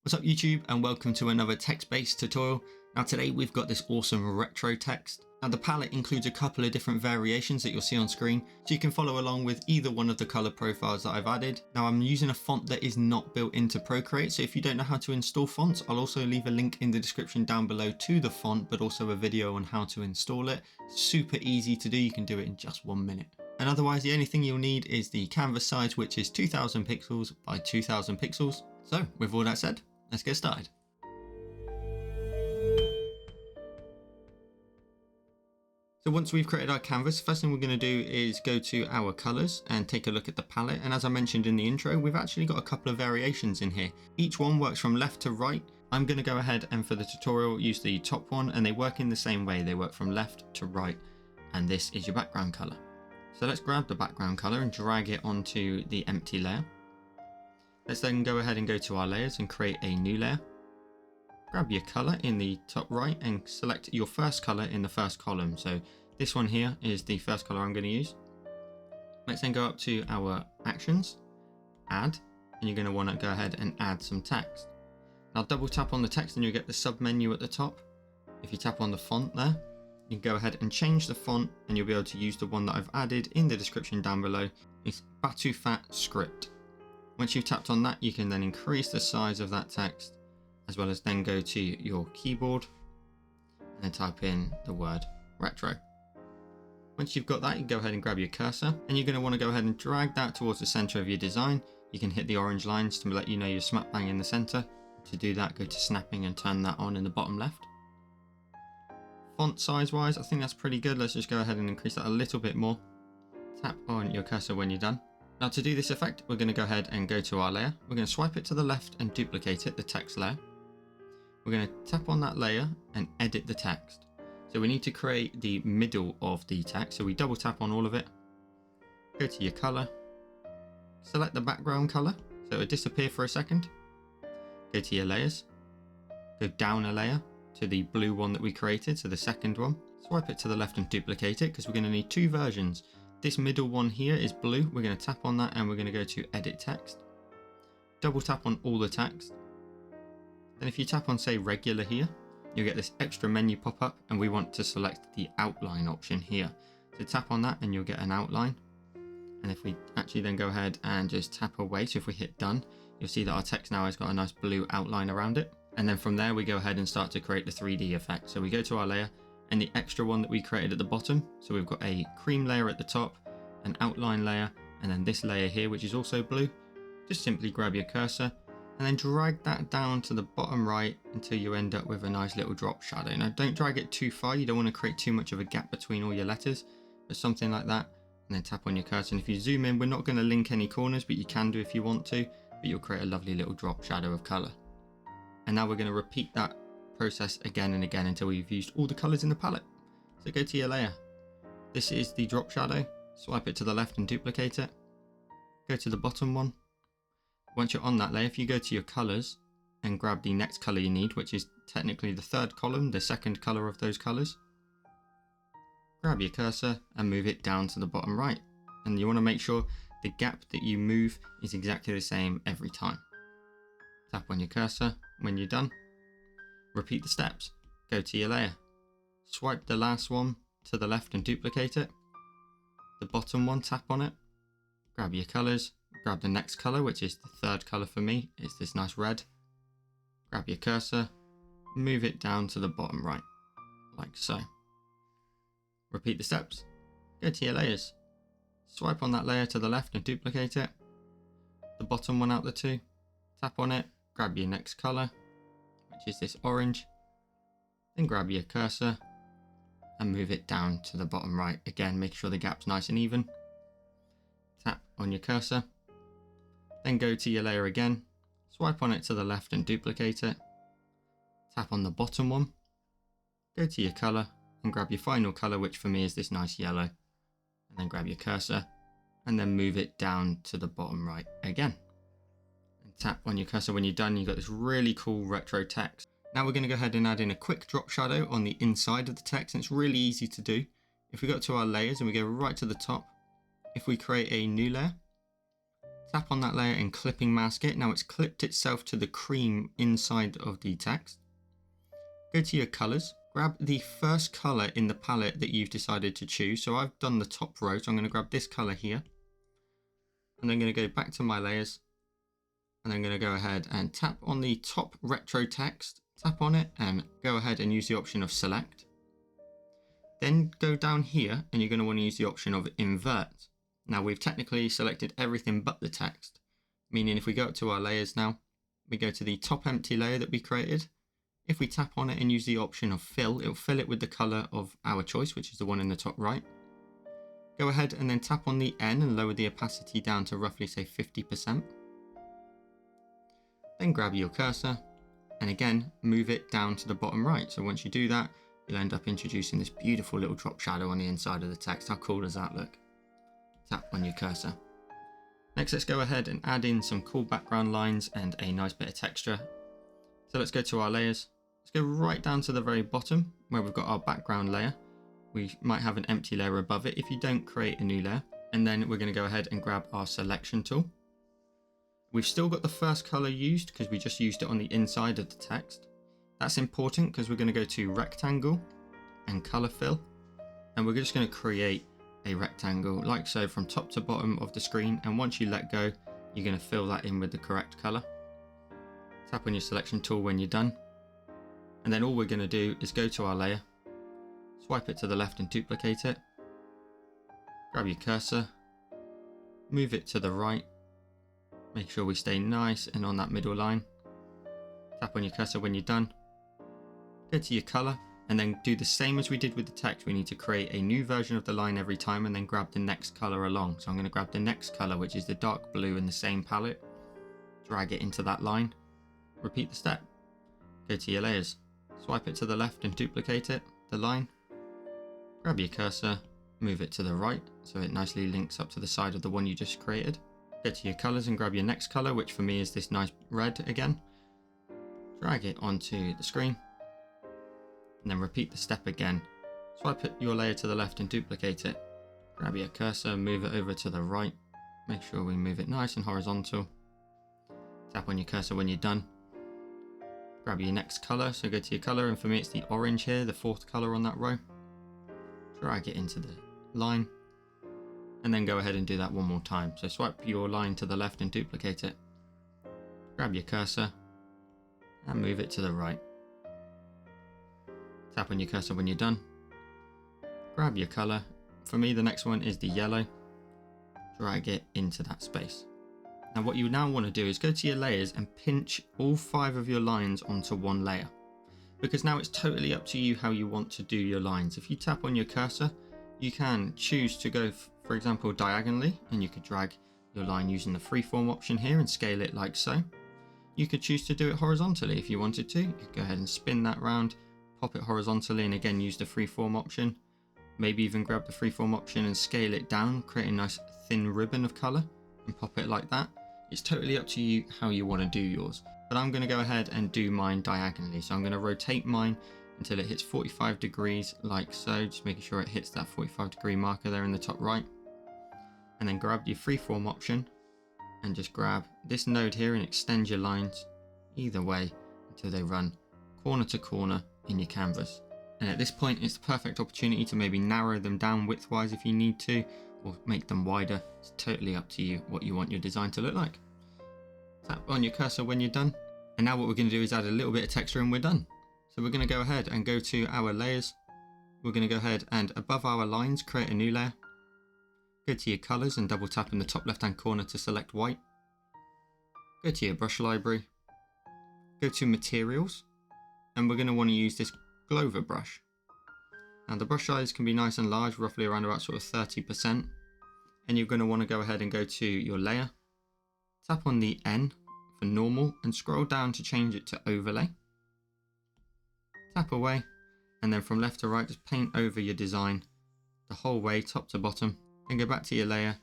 What's up YouTube, and welcome to another text-based tutorial. Now today we've got this awesome retro text. Now the palette includes a couple of different variations that you'll see on screen, so you can follow along with either one of the color profiles that I've added. Now I'm using a font that is not built into Procreate, so if you don't know how to install fonts, I'll also leave a link in the description down below to the font, but also a video on how to install it. Super easy to do, you can do it in just 1 minute. And otherwise the only thing you'll need is the canvas size, which is 2000 pixels by 2000 pixels. So with all that said, let's get started. So once we've created our canvas, first thing we're going to do is go to our colors and take a look at the palette. And as I mentioned in the intro, we've actually got a couple of variations in here. Each one works from left to right. I'm going to go ahead and for the tutorial use the top one, and they work in the same way. They work from left to right, and this is your background color. So let's grab the background color and drag it onto the empty layer. Let's then go ahead and go to our layers and create a new layer. Grab your color in the top right and select your first color in the first column. So this one here is the first color I'm going to use. Let's then go up to our actions, add, and you're going to want to go ahead and add some text. Now double tap on the text and you'll get the sub menu at the top. If you tap on the font there, you can go ahead and change the font and you'll be able to use the one that I've added in the description down below. It's Batufat Script. Once you've tapped on that, you can then increase the size of that text, as well as then go to your keyboard and then type in the word retro. Once you've got that, you can go ahead and grab your cursor and you're going to want to go ahead and drag that towards the center of your design. You can hit the orange lines to let you know you're smack bang in the center. To do that, go to snapping and turn that on in the bottom left. Font size wise, I think that's pretty good. Let's just go ahead and increase that a little bit more. Tap on your cursor when you're done. Now to do this effect, we're going to go ahead and go to our layer. We're going to swipe it to the left and duplicate it, the text layer. We're going to tap on that layer and edit the text. So we need to create the middle of the text. So we double tap on all of it. Go to your color. Select the background color so it'll disappear for a second. Go to your layers. Go down a layer to the blue one that we created, so the second one. Swipe it to the left and duplicate it because we're going to need two versions. This middle one here is blue. We're going to tap on that and we're going to go to edit text. Double tap on all the text. Then if you tap on say regular here, you'll get this extra menu pop up and we want to select the outline option here. So tap on that and you'll get an outline. And if we actually then go ahead and just tap away, so if we hit done, you'll see that our text now has got a nice blue outline around it. And then from there we go ahead and start to create the 3D effect. So we go to our layer and the extra one that we created at the bottom. So we've got a cream layer at the top, an outline layer, and then this layer here, which is also blue. Just simply grab your cursor and then drag that down to the bottom right until you end up with a nice little drop shadow. Now don't drag it too far. You don't want to create too much of a gap between all your letters, but something like that. And then tap on your cursor. And if you zoom in, we're not going to link any corners, but you can do if you want to, but you'll create a lovely little drop shadow of color. And now we're going to repeat that process again and again until we've used all the colors in the palette. So go to your layer. This is the drop shadow. Swipe it to the left and duplicate it. Go to the bottom one. Once you're on that layer, if you go to your colors and grab the next color you need, which is technically the third column, the second color of those colors, grab your cursor and move it down to the bottom right. And you want to make sure the gap that you move is exactly the same every time. Tap on your cursor when you're done. Repeat the steps. Go to your layer. Swipe the last one to the left and duplicate it. The bottom one, tap on it. Grab your colors. Grab the next color, which is the third color for me. It's this nice red. Grab your cursor. Move it down to the bottom right, like so. Repeat the steps. Go to your layers. Swipe on that layer to the left and duplicate it. The bottom one out the two. Tap on it. Grab your next color, which is this orange. Then grab your cursor and move it down to the bottom right. Again, make sure the gap's nice and even. Tap on your cursor. Then go to your layer again. Swipe on it to the left and duplicate it. Tap on the bottom one. Go to your color and grab your final color, which for me is this nice yellow. And then grab your cursor and then move it down to the bottom right again. And tap on your cursor when you're done. You've got this really cool retro text. Now we're going to go ahead and add in a quick drop shadow on the inside of the text, and it's really easy to do. If we go to our layers and we go right to the top, if we create a new layer, Tap on that layer and clipping mask it. Now it's clipped itself to the cream inside of the text. Go to your colors, grab the first color in the palette that you've decided to choose. So I've done the top row, so I'm going to grab this color here. And I'm going to go back to my layers. And I'm going to go ahead and tap on the top retro text, tap on it and go ahead and use the option of select. Then go down here and you're going to want to use the option of invert. Now we've technically selected everything but the text, meaning if we go up to our layers now, we go to the top empty layer that we created. If we tap on it and use the option of fill, it'll fill it with the color of our choice, which is the one in the top right. Go ahead and then tap on the N and lower the opacity down to roughly say 50%. Then grab your cursor and again move it down to the bottom right. So once you do that, you'll end up introducing this beautiful little drop shadow on the inside of the text. How cool does that look? Tap on your cursor. Next, let's go ahead and add in some cool background lines and a nice bit of texture. So let's go to our layers. Let's go right down to the very bottom where we've got our background layer. We might have an empty layer above it if you don't create a new layer. And then we're going to go ahead and grab our selection tool. We've still got the first color used because we just used it on the inside of the text. That's important because we're going to go to rectangle and color fill. And we're just going to create a rectangle like so from top to bottom of the screen. And once you let go, you're going to fill that in with the correct color. Tap on your selection tool when you're done. And then all we're going to do is go to our layer, swipe it to the left and duplicate it. Grab your cursor, move it to the right. Make sure we stay nice and on that middle line. Tap on your cursor when you're done. Go to your color and then do the same as we did with the text. We need to create a new version of the line every time and then grab the next color along. So I'm going to grab the next color, which is the dark blue in the same palette. Drag it into that line. Repeat the step. Go to your layers. Swipe it to the left and duplicate it, the line. Grab your cursor, move it to the right so it nicely links up to the side of the one you just created. Go to your colors and grab your next color, which for me is this nice red again. Drag it onto the screen and then repeat the step again. Swipe your layer to the left and duplicate it. Grab your cursor, move it over to the right. Make sure we move it nice and horizontal. Tap on your cursor when you're done. Grab your next color, so go to your color, and for me it's the orange here, the fourth color on that row. Drag it into the line. And then go ahead and do that one more time. So swipe your line to the left and duplicate it. Grab your cursor and move it to the right. Tap on your cursor when you're done. Grab your color. For me, the next one is the yellow. Drag it into that space. Now what you now want to do is go to your layers and pinch all 5 of your lines onto one layer. Because now it's totally up to you how you want to do your lines. If you tap on your cursor, you can choose to go, for example, diagonally, and you could drag your line using the freeform option here and scale it like so. You could choose to do it horizontally if you wanted to. You could go ahead and spin that round, pop it horizontally, and again use the freeform option. Maybe even grab the freeform option and scale it down, create a nice thin ribbon of color and pop it like that. It's totally up to you how you want to do yours. But I'm going to go ahead and do mine diagonally. So I'm going to rotate mine until it hits 45 degrees like so, just making sure it hits that 45-degree marker there in the top right. And then grab your freeform option and just grab this node here and extend your lines either way until they run corner to corner in your canvas. And at this point, it's the perfect opportunity to maybe narrow them down widthwise if you need to, or make them wider. It's totally up to you what you want your design to look like. Tap on your cursor when you're done. And now what we're going to do is add a little bit of texture and we're done. So we're going to go ahead and go to our layers. We're going to go ahead and above our lines, create a new layer. Go to your colors and double tap in the top left hand corner to select white. Go to your brush library. Go to materials. And we're going to want to use this Glover brush. Now the brush size can be nice and large, roughly around about sort of 30%. And you're going to want to go ahead and go to your layer. Tap on the N for normal and scroll down to change it to overlay. Tap away, and then from left to right just paint over your design the whole way top to bottom. Then go back to your layer,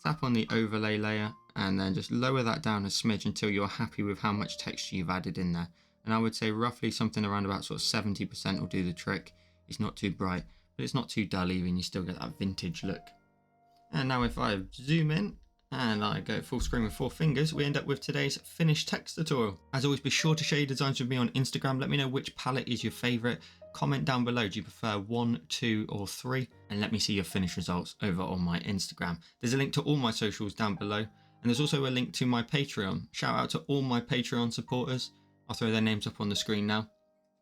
tap on the overlay layer, and then just lower that down a smidge until you're happy with how much texture you've added in there. And I would say roughly something around about sort of 70% will do the trick. It's not too bright, but it's not too dull either, and you still get that vintage look. And now if I zoom in and I go full screen with 4 fingers, we end up with today's finished text tutorial. As always, be sure to share your designs with me on Instagram. Let me know which palette is your favorite. Comment down below, do you prefer 1, 2 or 3? And let me see your finished results over on my Instagram. There's a link to all my socials down below, and there's also a link to my Patreon. Shout out to all my Patreon supporters. I'll throw their names up on the screen now.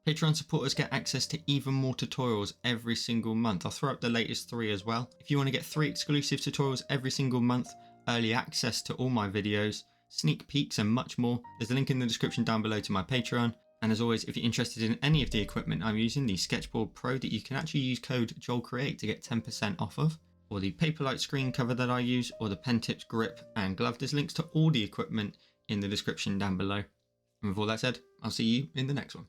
Patreon supporters get access to even more tutorials every single month. I'll throw up the latest 3 as well. If you want to get 3 exclusive tutorials every single month, early access to all my videos, sneak peeks and much more, there's a link in the description down below to my Patreon. And as always, if you're interested in any of the equipment I'm using, the Sketchboard Pro that you can actually use code JoelCreate to get 10% off of, or the Paperlike screen cover that I use, or the pen tips grip and glove, there's links to all the equipment in the description down below. And with all that said, I'll see you in the next one.